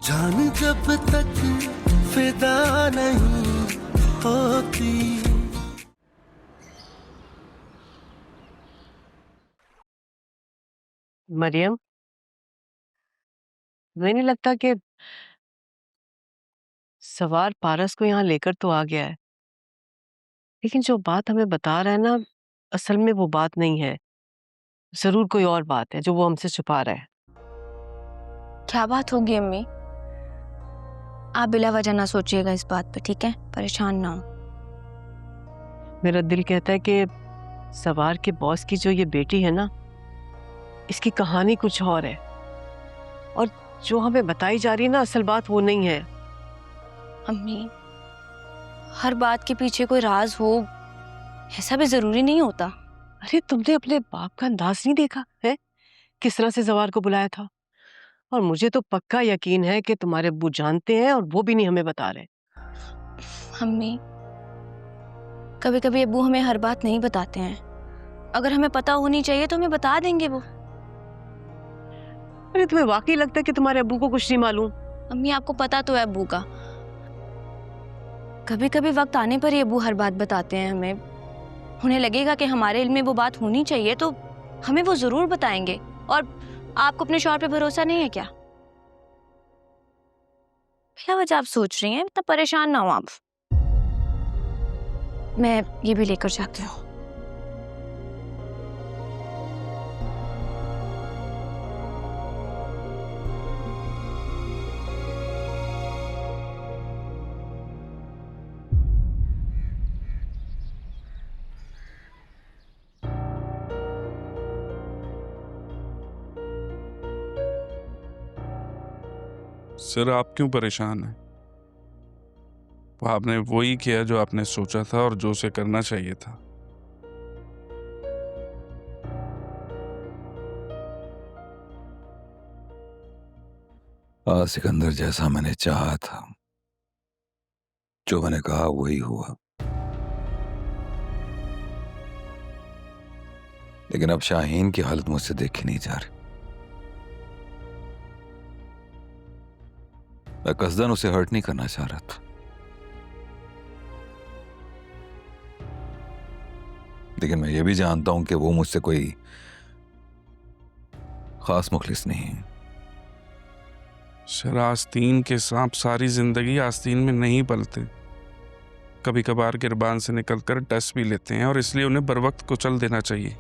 जान जब तक फिदा नहीं होती। मरियम, मुझे नहीं लगता कि सवार पारस को यहाँ लेकर तो आ गया है, लेकिन जो बात हमें बता रहा है ना, असल में वो बात नहीं है। जरूर कोई और बात है जो वो हमसे छुपा रहा है। क्या बात होगी अम्मी? आप बिला वजह ना सोचिएगा इस बात पे, ठीक है? परेशान ना हो। मेरा दिल कहता है कि सवार के बॉस की जो ये बेटी है ना, इसकी कहानी कुछ और है, और जो हमें बताई जा रही है ना, असल बात वो नहीं है। अम्मी, हर बात के पीछे कोई राज हो, ऐसा भी जरूरी नहीं होता। अरे तुमने अपने बाप का अंदाज नहीं देखा है, किस तरह से सवार को बुलाया था? और मुझे तो पक्का यकीन है कि तुम्हारे अब्बू जानते हैं और वो भी नहीं हमें बता रहे। अम्मी, कभी कभी अब्बू हमें हर बात नहीं बताते हैं। अगर हमें पता होनी चाहिए तो हमें बता देंगे वो। अरे तुम्हें वाकई लगता है कि तुम्हारे अब्बू को कुछ नहीं मालूम? अम्मी, आपको पता तो है अब्बू का। कभी कभी वक्त आने पर ही अब्बू हर बात बताते हैं हमें। उन्हें लगेगा कि हमारे इल्म में वो बात होनी चाहिए तो हमें वो जरूर बताएंगे। और आपको अपने शौहर पे भरोसा नहीं है क्या? बिला वजह आप सोच रही हैं, इतना परेशान ना हो आप। मैं ये भी लेकर जाती हूँ। सर, आप क्यों परेशान हैं? आपने वही किया जो आपने सोचा था और जो उसे करना चाहिए था। सिकंदर, जैसा मैंने चाहा था, जो मैंने कहा वही हुआ। लेकिन अब शाहीन की हालत मुझसे देखी नहीं जा रही। मैं कसदन उसे हर्ट नहीं करना चाह रहा था, लेकिन मैं ये भी जानता हूं कि वो मुझसे कोई खास मुखलिस नहीं है। सर, आस्तीन के सांप सारी जिंदगी आस्तीन में नहीं पलते, कभी कभार गिरबान से निकलकर डस भी लेते हैं, और इसलिए उन्हें बर वक्त कुचल देना चाहिए।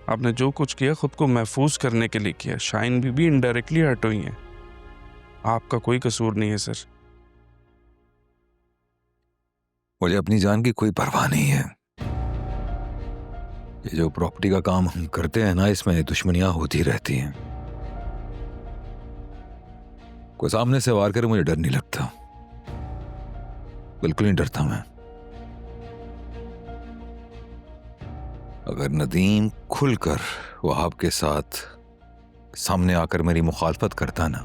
आपने जो कुछ किया खुद को महफूज करने के लिए किया। शाहीन बीबी इनडायरेक्टली हर्ट हुई हैं, आपका कोई कसूर नहीं है सर। मुझे अपनी जान की कोई परवाह नहीं है। ये जो प्रॉपर्टी का काम हम करते हैं ना, इसमें दुश्मनियां होती रहती हैं। कोई सामने से वार करे मुझे डर नहीं लगता, बिल्कुल नहीं डरता मैं। अगर नदीम खुलकर वहाब के साथ सामने आकर मेरी मुखालफत करता ना,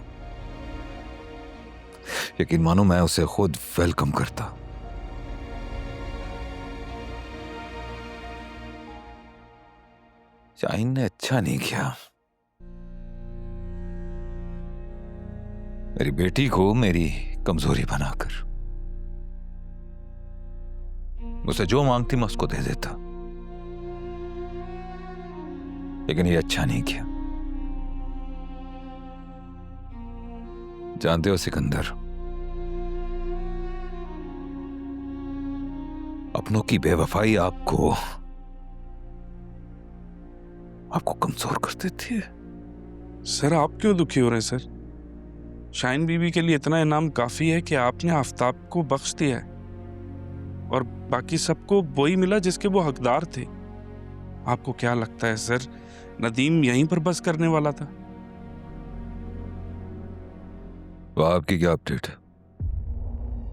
यकीन मानो मैं उसे खुद वेलकम करता। शाहीन ने अच्छा नहीं किया, मेरी बेटी को मेरी कमजोरी बनाकर। मुझसे जो मांगती मैं उसको दे देता, लेकिन ये अच्छा नहीं किया। जानते हो सिकंदर, अपनों की बेवफाई आपको कमजोर कर देती है। सर, आप क्यों दुखी हो रहे हैं सर? शाहीन बीबी के लिए इतना इनाम काफी है कि आपने आफ्ताब को बख्श दिया है, और बाकी सबको वही मिला जिसके वो हकदार थे। आपको क्या लगता है सर, नदीम यहीं पर बस करने वाला था? तो आपकी क्या अपडेट है?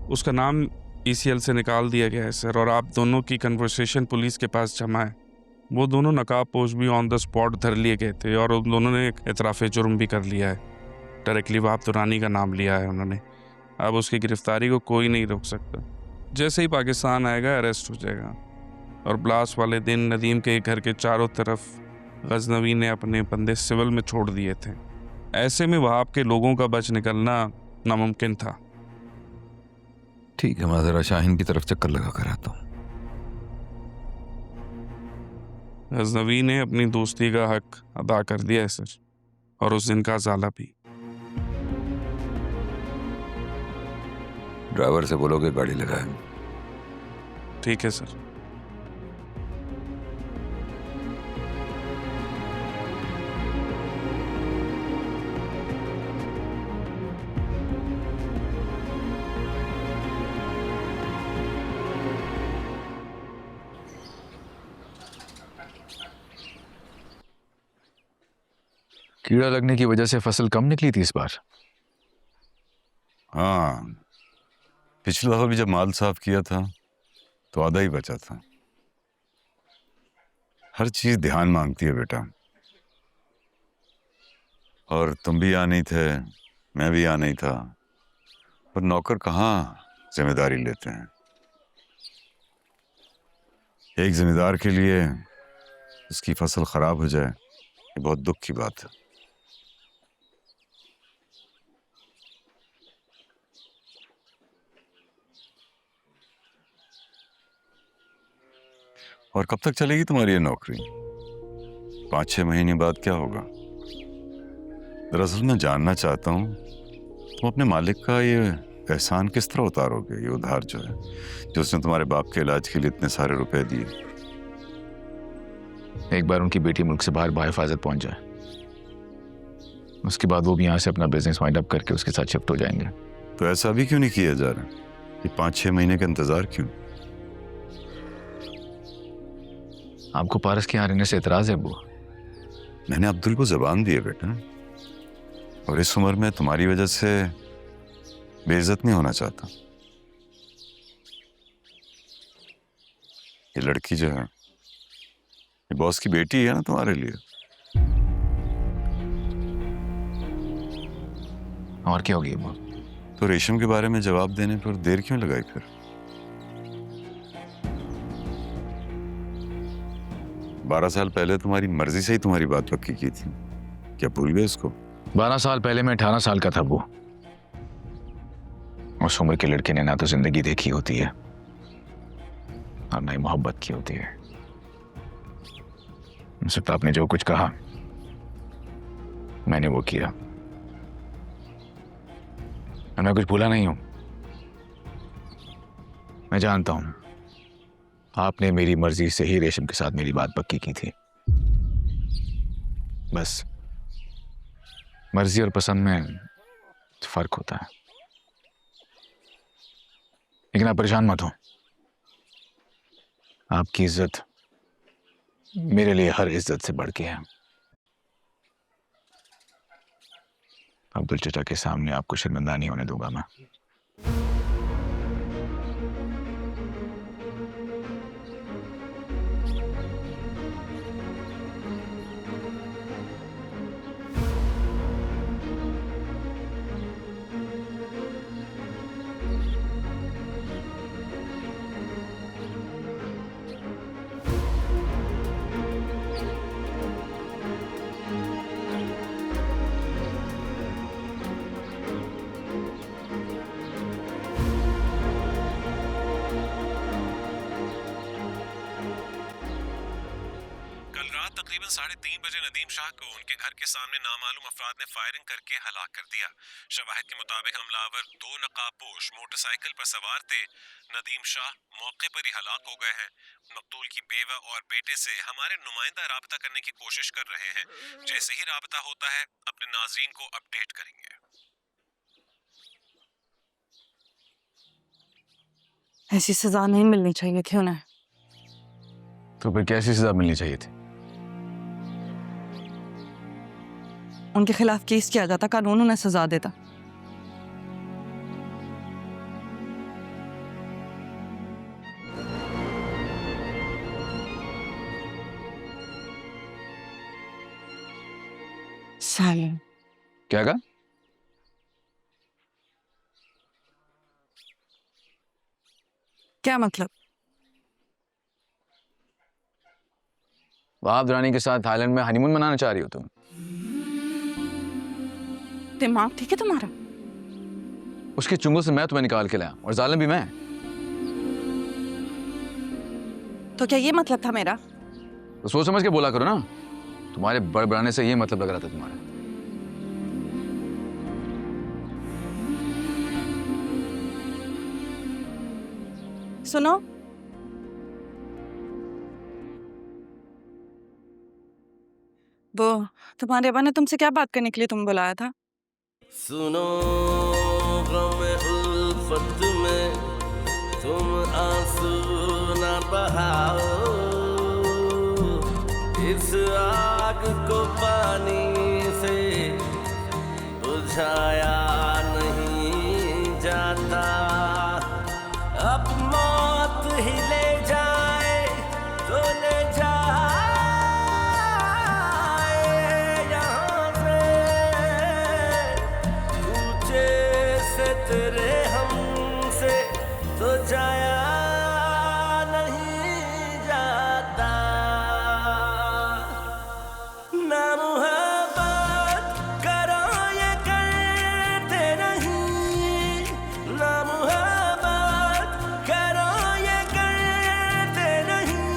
उसका नाम ECL से निकाल दिया गया है सर, और आप दोनों की कन्वर्सेशन पुलिस के पास जमा है। वो दोनों नकाबपोश भी ऑन द स्पॉट धर लिए गए थे, और उन दोनों ने इतराफ़े जुर्म भी कर लिया है। डायरेक्टली वहाब दुरानी का नाम लिया है उन्होंने। अब उसकी गिरफ्तारी को कोई नहीं रोक सकता। जैसे ही पाकिस्तान आएगा अरेस्ट हो जाएगा। और ब्लास्ट वाले दिन नदीम के घर के चारों तरफ गजनवी ने अपने बंदे सिविल में छोड़ दिए थे। ऐसे में वहाब के लोगों का बच निकलना नामुमकिन था। ठीक है, मैं जरा शाहीन की तरफ चक्कर लगा कर आता हूँ। गजनवी ने अपनी दोस्ती का हक अदा कर दिया है सर, और उस दिन का ज़ाला भी। ड्राइवर से बोलो कि गाड़ी लगाए। ठीक है सर। कीड़ा लगने की वजह से फसल कम निकली थी इस बार। हाँ, पिछली दफा भी जब माल साफ किया था तो आधा ही बचा था। हर चीज ध्यान मांगती है बेटा। और तुम भी यहाँ नहीं थे, मैं भी यहाँ नहीं था, पर नौकर कहाँ जिम्मेदारी लेते हैं। एक जिम्मेदार के लिए उसकी फसल खराब हो जाए, ये बहुत दुख की बात है। और कब तक चलेगी तुम्हारी ये नौकरी? 5-6 महीने बाद क्या होगा? दरअसल मैं जानना चाहता हूँ तुम अपने मालिक का ये एहसान किस तरह उतारोगे, ये उधार जो है, जो उसने तुम्हारे बाप के इलाज के लिए इतने सारे रुपए दिए। एक बार उनकी बेटी मुल्क से बाहर बाहिफाजत पहुंच जाए, उसके बाद वो भी यहाँ से अपना बिजनेस वाइंड अप करके उसके साथ शिफ्ट हो जाएंगे। तो ऐसा भी क्यों नहीं किया जा रहा? ये 5-6 महीने का इंतजार क्यों? आपको पारस के यहाँ रहने से एतराज है अब्बू? मैंने अब्दुल को जबान दी है बेटा, और इस उम्र में तुम्हारी वजह से बेइज्जत नहीं होना चाहता। ये लड़की जो है, ये बॉस की बेटी है ना तुम्हारे लिए। और क्या होगी अब्बू? तो रेशम के बारे में जवाब देने पर देर क्यों लगाई फिर? बारह साल पहले तुम्हारी मर्जी से ही तुम्हारी बात पक्की की थी, क्या भूल गए इसको? 12 साल पहले मैं 18 साल का था अब्बू। उस उम्र के लड़के ने ना तो जिंदगी देखी होती है और ना ही मोहब्बत की होती है। सिर्फ आपने जो कुछ कहा मैंने वो किया, और मैं कुछ भूला नहीं हूं। मैं जानता हूं आपने मेरी मर्जी से ही रेशम के साथ मेरी बात पक्की की थी। बस मर्जी और पसंद में फर्क होता है। लेकिन आप परेशान मत हो, आपकी इज्जत मेरे लिए हर इज्जत से बढ़ के है। अब्दुल चचा के सामने आपको शर्मिंदा नहीं होने दूंगा मैं। तकरीबन 3:30 बजे नदीम शाह को उनके घर के सामने नामालूम अफराद ने फायरिंग करके हलाक कर दिया। शवाहिद के मुताबिक हमलावर 2 नकाबपोश मोटरसाइकिल पर सवार थे। नदीम शाह मौके पर ही हलाक हो गए हैं। मकतूल की बेवा और बेटे से हमारे नुमाइंदा राबता करने की कोशिश कर रहे हैं। जैसे ही राबता होता है अपने नाज़रीन को अपडेट करेंगे। ऐसी सजा नहीं मिलनी चाहिए थी उन्हें। तो फिर कैसी सजा मिलनी चाहिए थी? उनके खिलाफ केस किया जाता, कानून उन्हें सजा देता। साले क्या कहा? क्या मतलब? वहाब रानी के साथ थाईलैंड में हनीमून मनाना चाह रही हो तुम? दिमाग ठीक है तुम्हारा? उसके चुंगल से मैं तुम्हें निकाल के लाया और जालिम भी मैं। तो क्या ये मतलब था मेरा? तो सोच समझ के बोला करो ना, तुम्हारे बड़बड़ाने से ये मतलब लग रहा था तुम्हारा। सुनो, वो तुम्हारे अब्बा ने तुमसे क्या बात करने के लिए तुम बुलाया था? सुनो गम उल्फत में तुम आंसू न बहाओ, इस आग को पानी से बुझाया नहीं जाता। अब मौत ही ले जाए तो ले जाए यहाँ से, ऊंचे से तेरे हमसे तो जाया नहीं जाता। ना मुहब्बत करो ये करते नहीं, ना मुहब्बत करो ये करते नहीं,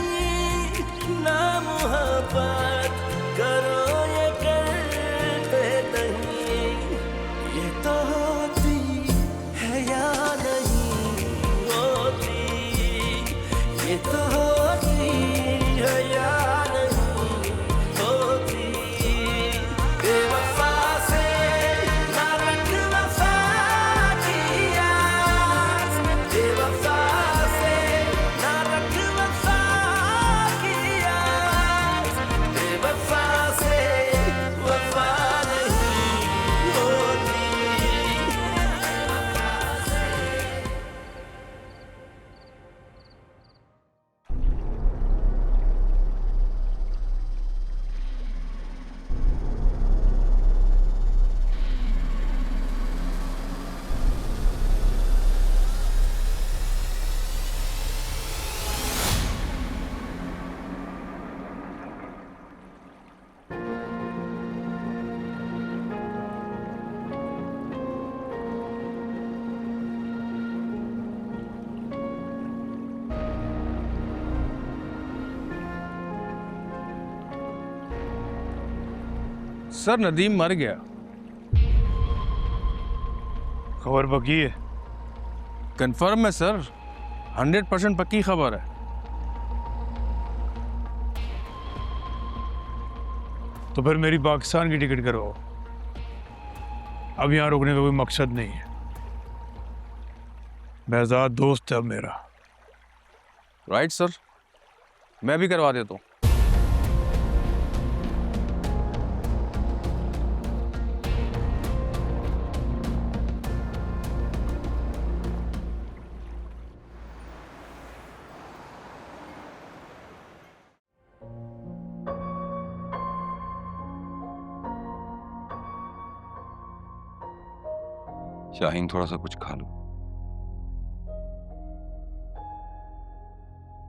ना मुहब्बत करो ये करते नहीं। ये तो होती है या नहीं होती, ये तो होती है या नहीं होती। बेवफा से ना रख वफा किया, बेवफा से ना रख वफा किया, बेवफा से वफा नहीं होती। सर नदीम मर गया। खबर पक्की है? कंफर्म है सर, 100% पक्की खबर है। तो फिर मेरी पाकिस्तान की टिकट करवाओ, अब यहाँ रुकने का कोई मकसद नहीं है। बेहजाद दोस्त है अब मेरा। राइट सर, मैं भी करवा देता हूँ। शाहीन थोड़ा सा कुछ खा लो।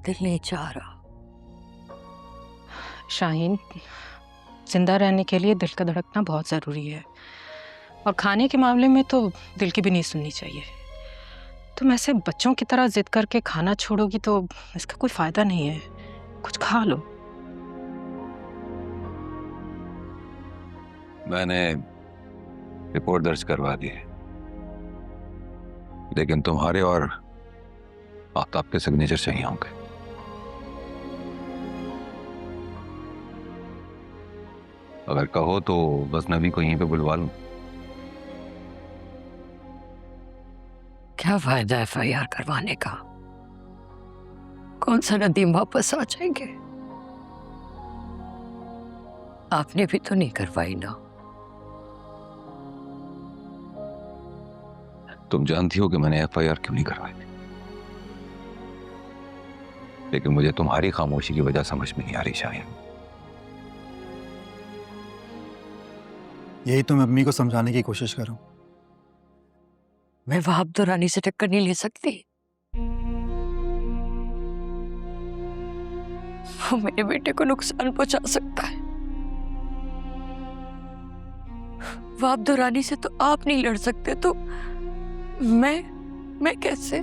दिल नहीं चाह रहा। शाहीन, जिंदा रहने के लिए दिल का धड़कना बहुत ज़रूरी है, और खाने के मामले में तो दिल की भी नहीं सुननी चाहिए। तुम ऐसे बच्चों की तरह जिद करके खाना छोड़ोगी तो इसका कोई फ़ायदा नहीं है। कुछ खा लो। मैंने रिपोर्ट दर्ज करवा दी है, लेकिन तुम्हारे और आफ्ताब के सिग्नेचर चाहिए होंगे। अगर कहो तो गजनवी को यहीं पे बुलवा लूं। क्या फायदा FIR करवाने का? कौन सा नदीम वापस आ जाएंगे? आपने भी तो नहीं करवाई ना। तुम जानती हो कि मैंने FIR क्यों नहीं करवाई, लेकिन मुझे तुम्हारी खामोशी की वजह समझ में नहीं आ रही शायद। यही तो मैं अम्मी को समझाने की कोशिश कर रहा हूं। मैं वहाब दुरानी से टक्कर नहीं ले सकती। वो मेरे बेटे को नुकसान पहुंचा सकता है। वहाब दुरानी से तो आप नहीं लड़ सकते, तो मैं कैसे?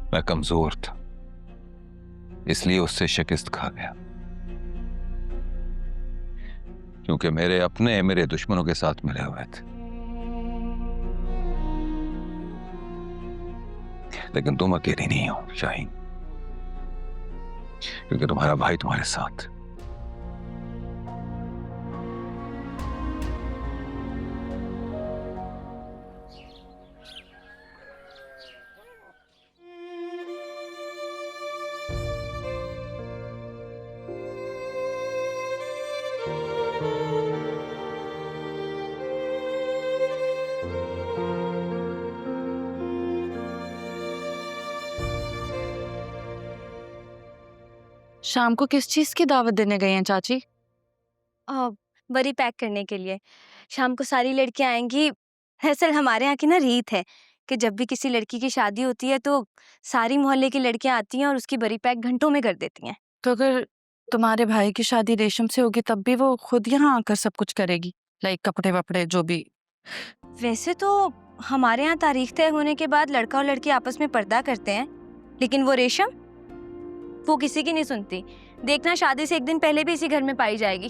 मैं कमजोर था, इसलिए उससे शिकस्त खा गया। क्योंकि मेरे अपने मेरे दुश्मनों के साथ मिले हुए थे। लेकिन तुम अकेली नहीं हो शाहीन, क्योंकि तुम्हारा भाई तुम्हारे साथ। शाम को किस चीज की दावत देने गई हैं चाची? बरी पैक करने के लिए। शाम को सारी लड़कियां आएंगी। दरअसल हमारे यहाँ की ना रीत है कि जब भी किसी लड़की की शादी होती है तो सारी मोहल्ले की लड़कियां आती हैं और उसकी बरी पैक घंटों में कर देती हैं। तो अगर तुम्हारे भाई की शादी रेशम से होगी तब भी वो खुद यहाँ आकर सब कुछ करेगी, लाइक कपड़े वपड़े जो भी? वैसे तो हमारे यहाँ तारीख तय होने के बाद लड़का और लड़की आपस में पर्दा करते हैं, लेकिन वो रेशम वो किसी की नहीं सुनती। देखना शादी से एक दिन पहले भी इसी घर में पाई जाएगी।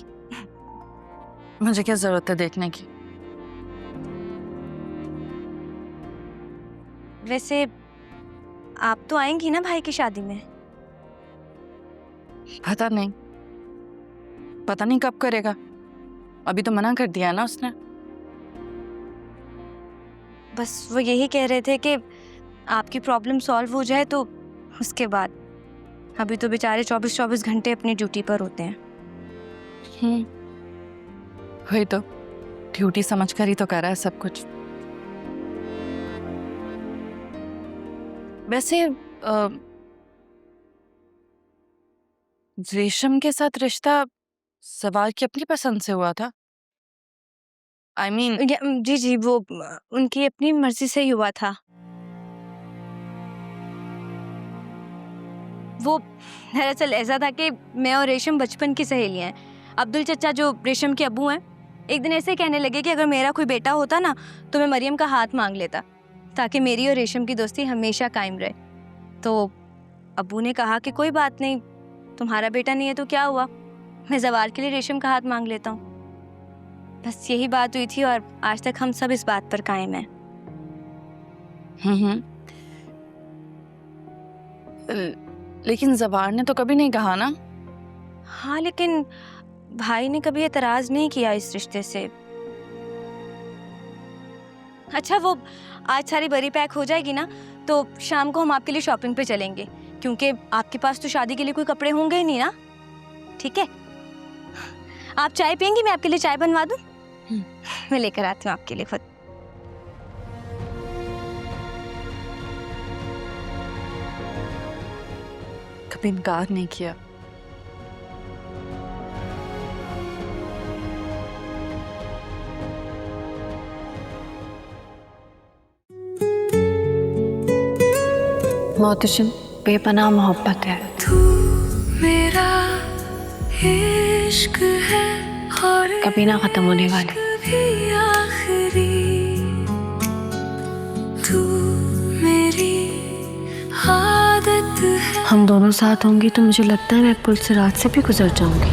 मुझे क्या जरूरत है देखने की? वैसे आप तो आएंगी ना भाई की शादी में? पता नहीं कब करेगा। अभी तो मना कर दिया ना उसने। बस वो यही कह रहे थे कि आपकी प्रॉब्लम सॉल्व हो जाए तो उसके बाद। अभी तो बेचारे 24-24 घंटे अपनी ड्यूटी पर होते हैं। वही तो, ड्यूटी समझकर ही तो कर रहा है सब कुछ। वैसे रेशम के साथ रिश्ता सवार की अपनी पसंद से हुआ था? I mean, जी वो उनकी अपनी मर्जी से ही हुआ था। वो दरअसल ऐसा था कि मैं और रेशम बचपन की सहेलियां हैं। अब्दुल चचा जो रेशम के अब्बू हैं, एक दिन ऐसे कहने लगे कि अगर मेरा कोई बेटा होता ना तो मैं मरियम का हाथ मांग लेता ताकि मेरी और रेशम की दोस्ती हमेशा कायम रहे। तो अब्बू ने कहा कि कोई बात नहीं, तुम्हारा बेटा नहीं है तो क्या हुआ, मैं ज़वार के लिए रेशम का हाथ मांग लेता हूँ। बस यही बात हुई थी और आज तक हम सब इस बात पर कायम हैं। लेकिन ज़वार ने तो कभी नहीं कहा ना? हाँ, लेकिन भाई ने कभी एतराज नहीं किया इस रिश्ते से। अच्छा, वो आज सारी बरी पैक हो जाएगी ना तो शाम को हम आपके लिए शॉपिंग पे चलेंगे, क्योंकि आपके पास तो शादी के लिए कोई कपड़े होंगे ही नहीं ना। ठीक है, आप चाय पियेंगी? मैं आपके लिए चाय बनवा दूं? मैं लेकर आती हूँ आपके लिए खुद। कभी इनकार नहीं किया। मोहतशिम बेपनाह मोहब्बत है। तू मेरा इश्क है और कभी ना खत्म होने वाली। कभी आखिरी। तू मेरी आदत है। हम दोनों साथ होंगे तो मुझे लगता है मैं पुल से रात से भी गुजर जाऊंगी।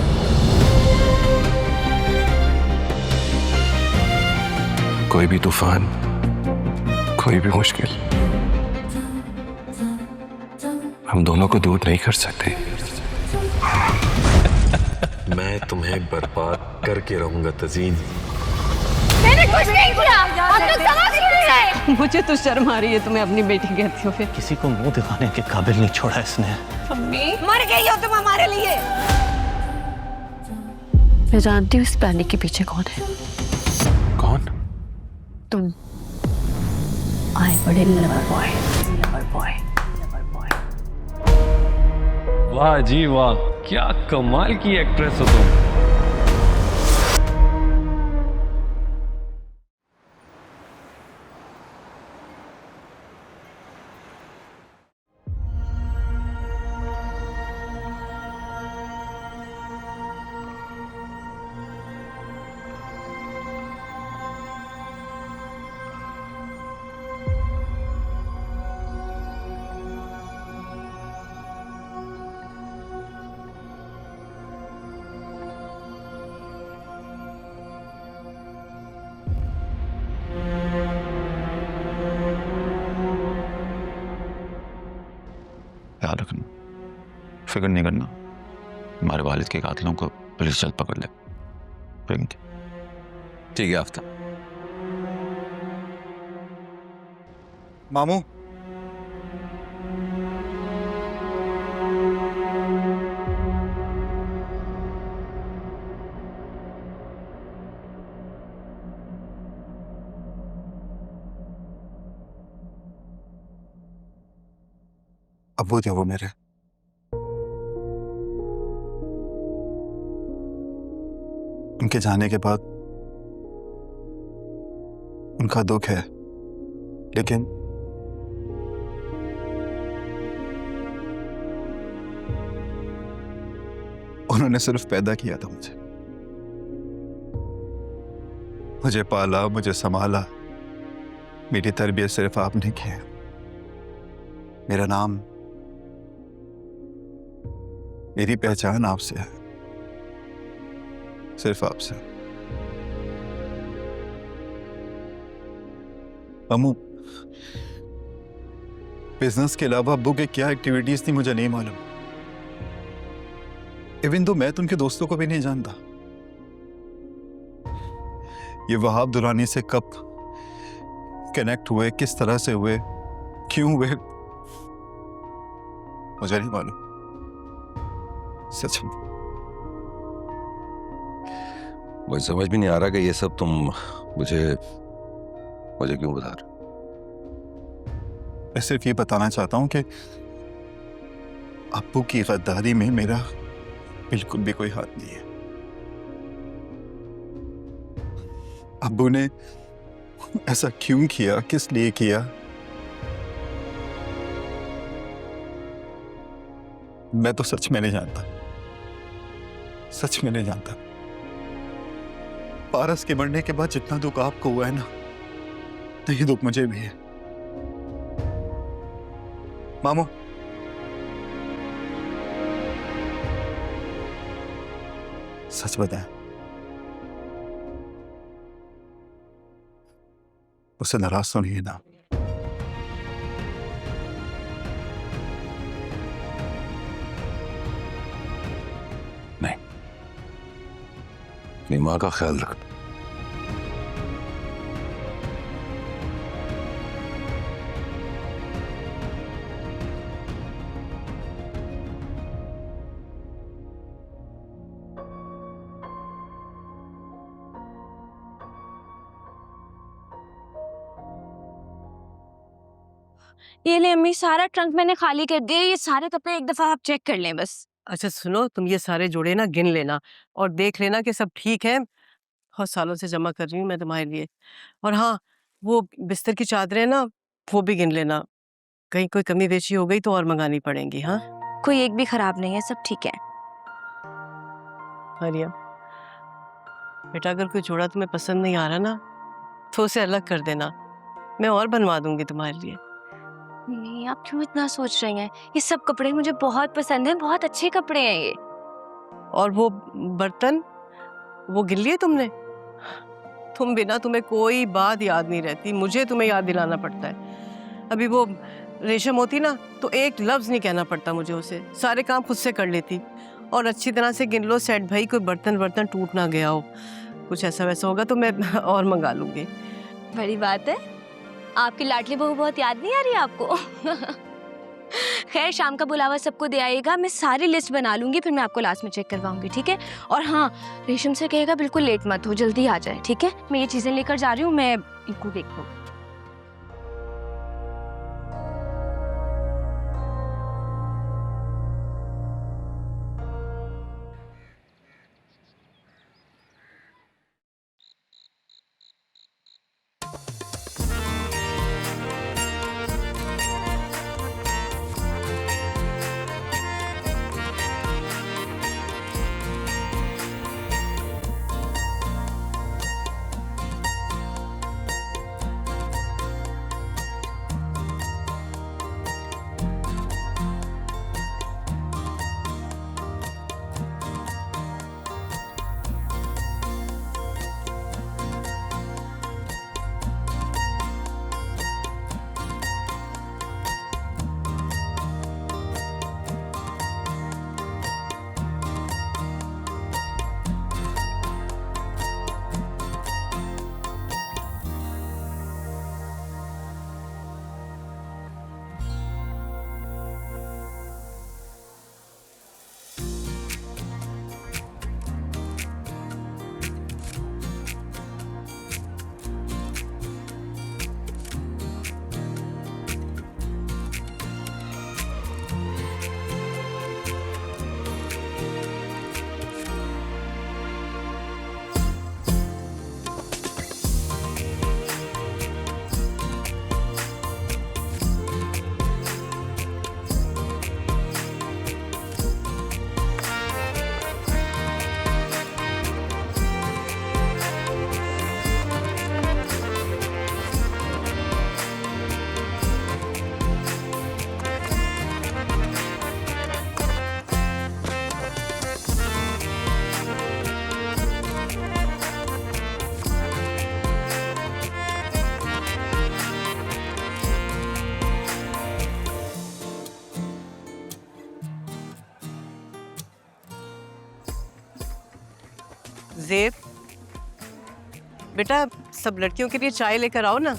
कोई भी तूफान, कोई भी मुश्किल हम दोनों को दूर नहीं कर सकते। मैं तुम्हें बर्बाद करके रहूंगा तजीन। मैंने कुछ नहीं किया, आप लोग समझ नहीं रहे। मुझे तो शर्म आ रही है, तुम्हें अपनी बेटी कहती हो। फिर किसी को मुंह दिखाने के काबिल नहीं छोड़ा इसने। अम्मी मर गई हो तुम हमारे लिए। मैं जानती हूँ इस पैनिक के पीछे कौन है। कौन? तुम। आई बड़े लवर बॉय, लवर बॉय। वाह जी वाह, क्या कमाल की एक्ट्रेस हो तुम। फिक्र नहीं करना, हमारे वालिद के कातिलों को पुलिस जल्द पकड़ ले। ठीक है आफ्ताब। मामू, अब्बू थे वो मेरे। उनके जाने के बाद उनका दुख है, लेकिन उन्होंने सिर्फ पैदा किया था मुझे पाला, मुझे संभाला। मेरी तरबियत सिर्फ आपने की है। मेरा नाम, मेरी पहचान आपसे है, सिर्फ आपसे। अम्मू, बिजनेस के अलावा अब्बू के क्या एक्टिविटीज थी मुझे नहीं मालूम। इवन तो मैं तो उनके दोस्तों को भी नहीं जानता। ये वहाब दुरानी से कब कनेक्ट हुए, किस तरह से हुए, क्यों हुए, मुझे नहीं मालूम। सच में मुझे समझ भी नहीं आ रहा कि ये सब तुम मुझे क्यों बता रहे। मैं सिर्फ ये बताना चाहता हूं कि अब्बू की गद्दारी में मेरा बिल्कुल भी कोई हाथ नहीं है। अब्बू ने ऐसा क्यों किया, किस लिए किया, मैं तो सच में नहीं जानता, सच में नहीं जानता। पारस के मरने के बाद जितना दुख आपको हुआ है ना, तो ये दुख मुझे भी है। मामू, सच बताएं, उससे नाराज तो नहीं है ना? नहीं, अपनी मां का ख्याल रख। ये ले अम्मी, सारा ट्रंक मैंने खाली कर दिया। ये सारे कपड़े एक दफा आप चेक कर लें बस। अच्छा सुनो, तुम ये सारे जोड़े ना गिन लेना और देख लेना कि सब ठीक है। बहुत सालों से जमा कर रही हूँ मैं तुम्हारे लिए। और हाँ, वो बिस्तर की चादरें ना, वो भी गिन लेना, कहीं कोई कमी बेची हो गई तो और मंगानी पड़ेंगी। हाँ, कोई एक भी खराब नहीं है, सब ठीक है। मरियम बेटा, अगर कोई जोड़ा तुम्हें पसंद नहीं आ रहा ना, तो उसे अलग कर देना, मैं और बनवा दूंगी तुम्हारे लिए। नहीं, आप क्यों इतना सोच रही हैं? ये सब कपड़े मुझे बहुत पसंद हैं, बहुत अच्छे कपड़े हैं ये। और वो बर्तन, वो गिन लिए तुमने? तुम बिना तुम्हें कोई बात याद नहीं रहती, मुझे तुम्हें याद दिलाना पड़ता है। अभी वो रेशम होती ना, तो एक लफ्ज नहीं कहना पड़ता मुझे उसे, सारे काम खुद से कर लेती। और अच्छी तरह से गिन लो सेठ भाई, कोई बर्तन टूट ना गया हो, कुछ ऐसा वैसा होगा तो मैं और मंगा लूंगी। बड़ी बात है, आपकी लाडली बहू बहुत याद नहीं आ रही आपको? खैर, शाम का बुलावा सबको दे आएगा, मैं सारी लिस्ट बना लूंगी, फिर मैं आपको लास्ट में चेक करवाऊंगी, ठीक है? और हाँ, रेशम से कहेगा बिल्कुल लेट मत हो, जल्दी आ जाए, ठीक है? मैं ये चीजें लेकर जा रही हूँ, मैं इनको देख लूँ। ज़ेब, बेटा सब लड़कियों के लिए चाय लेकर आओ ना।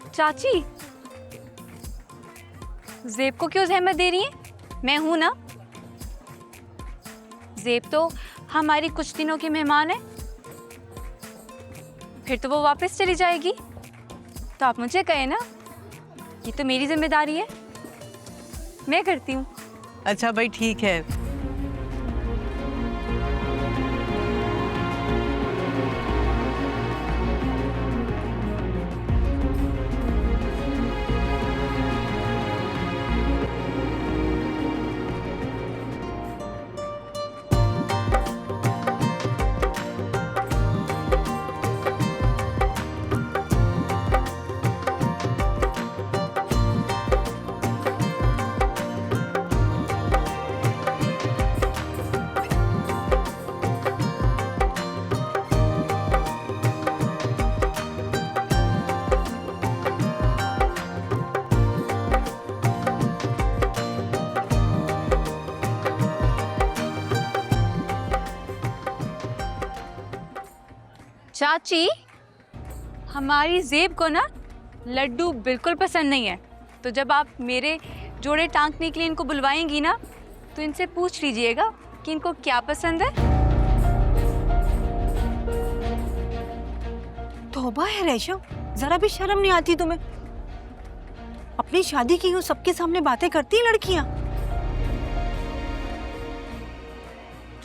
चाची, ज़ेब को क्यों जहमत दे रही हैं? मैं हूं ना। ज़ेब तो हमारी कुछ दिनों की मेहमान है, फिर तो वो वापस चली जाएगी। तो आप मुझे कहे ना, ये तो मेरी जिम्मेदारी है, मैं करती हूँ। अच्छा भाई ठीक है। चाची, हमारी ज़ेब को ना लड्डू बिल्कुल पसंद नहीं है। तो जब आप मेरे जोड़े टांगने के लिए इनको बुलवाएंगी ना, तो इनसे पूछ लीजिएगा कि इनको क्या पसंद है। तौबा है रेशम, जरा भी शर्म नहीं आती तुम्हें? अपनी शादी की हो सबके सामने बातें करती हैं लड़कियां।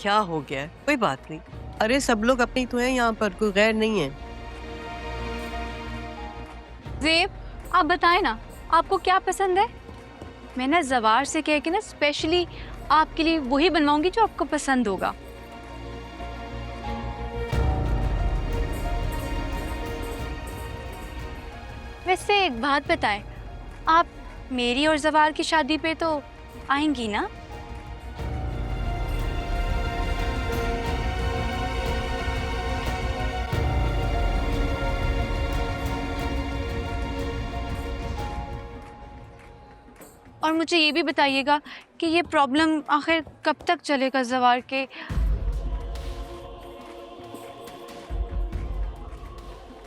क्या हो गया है? कोई बात नहीं। अरे सब लोग अपनी तो हैं यहाँ पर, कोई गैर नहीं है। ज़ेब, आप बताएं ना, आपको क्या पसंद है? मैं ना जवार से कह के ना स्पेशली आपके लिए वही बनवाऊंगी जो आपको पसंद होगा। वैसे एक बात बताएं, आप मेरी और जवार की शादी पे तो आएंगी ना? और मुझे ये भी बताइएगा कि ये प्रॉब्लम आखिर कब तक चलेगा जवार के?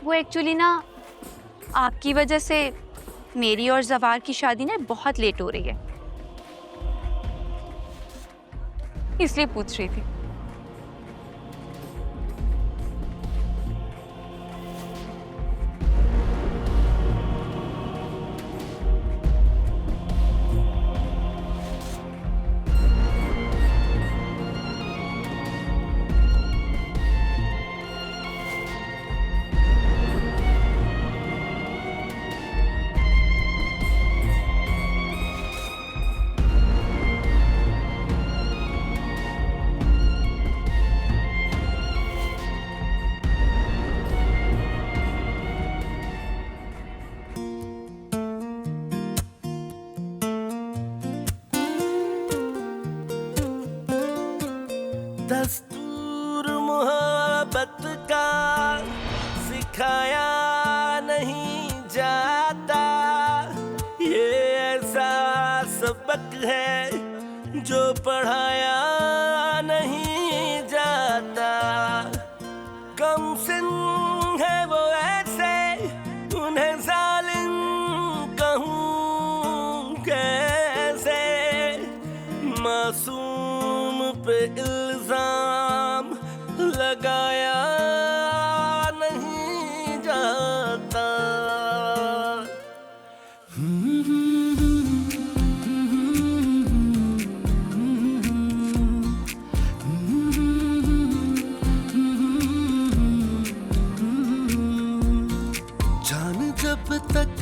वो एक्चुअली ना आपकी वजह से मेरी और जवार की शादी ना बहुत लेट हो रही है, इसलिए पूछ रही थी। दस्तूर मोहब्बत का सिखाया नहीं जाता, ये ऐसा सबक है जो पढ़ाया नहीं जाता। कम सिन है वो ऐसे, उन्हें जालिम कहूँ कैसे, मासूम पे इल्जाम लगाया नहीं जाता। जान जब तक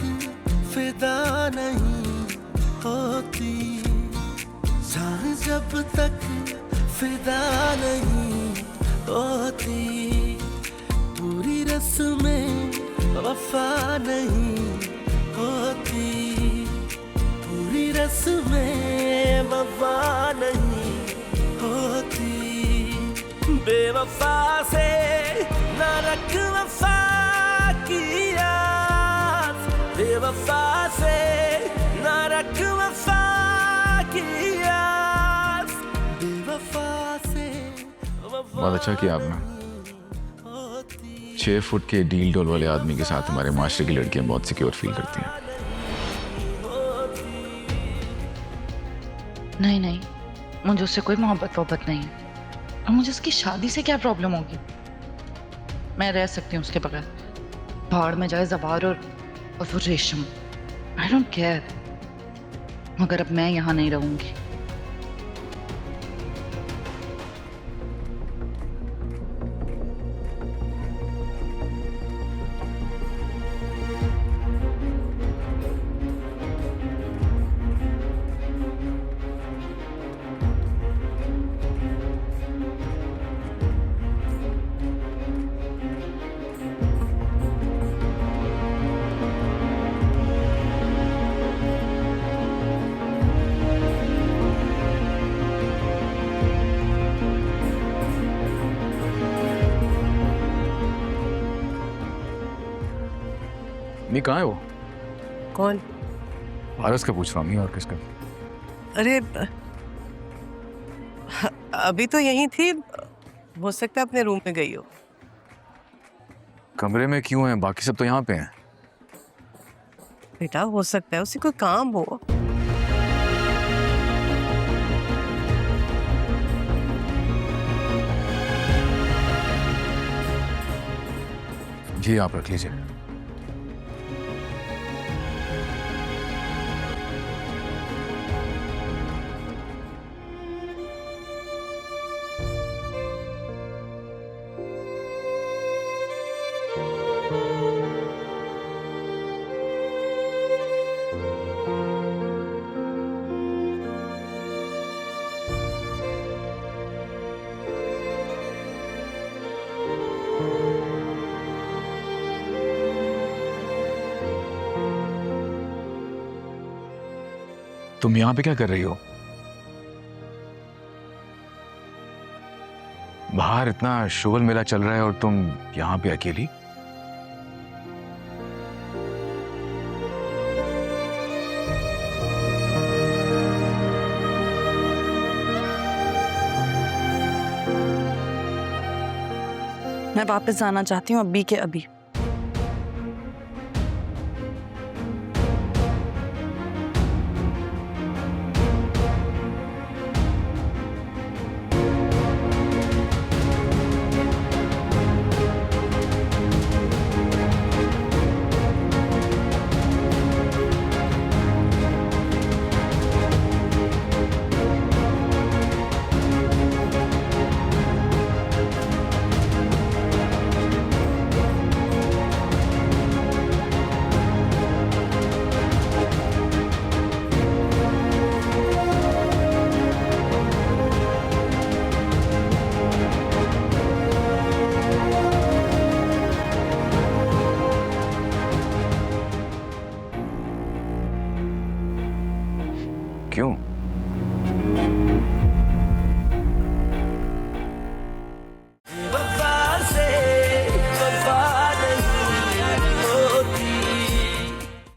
फिदा नहीं होती, जान जब तक फिदा नहीं होती, पूरी रस्में वफा नहीं होती, पूरी रस्में वफा नहीं होती। बेवफा से न रख वफा की आस, बेवफा से न रख वफा की आस, बेवफा से बहुत अच्छा किया आपने। 6 फुट के डील डोल वाले आदमी के साथ हमारे माशरे की लड़कियां बहुत सिक्योर फील करती हैं। नहीं नहीं, मुझे उससे कोई मोहब्बत नहीं है। और मुझे उसकी शादी से क्या प्रॉब्लम होगी? मैं रह सकती हूँ उसके बगैर। पहाड़ में जाए ज़बार और वो रेशम, आई डोंट केयर। मगर अब मैं यहाँ नहीं रहूंगी। नहीं, कहाँ है वो? कौन? पारस का पूछ रहा हूँ, नहीं और किसका। अरे अभी तो यहीं थी, हो सकता है अपने रूम में गई हो। कमरे में क्यों है? बाकी सब तो यहाँ पे हैं। बेटा हो सकता है उसे कोई काम हो। जी आप रख लीजिए। तुम यहाँ पे क्या कर रही हो? बाहर इतना शोल मेला चल रहा है और तुम यहाँ पे अकेली? मैं वापस जाना चाहती हूँ अभी के अभी। क्यों?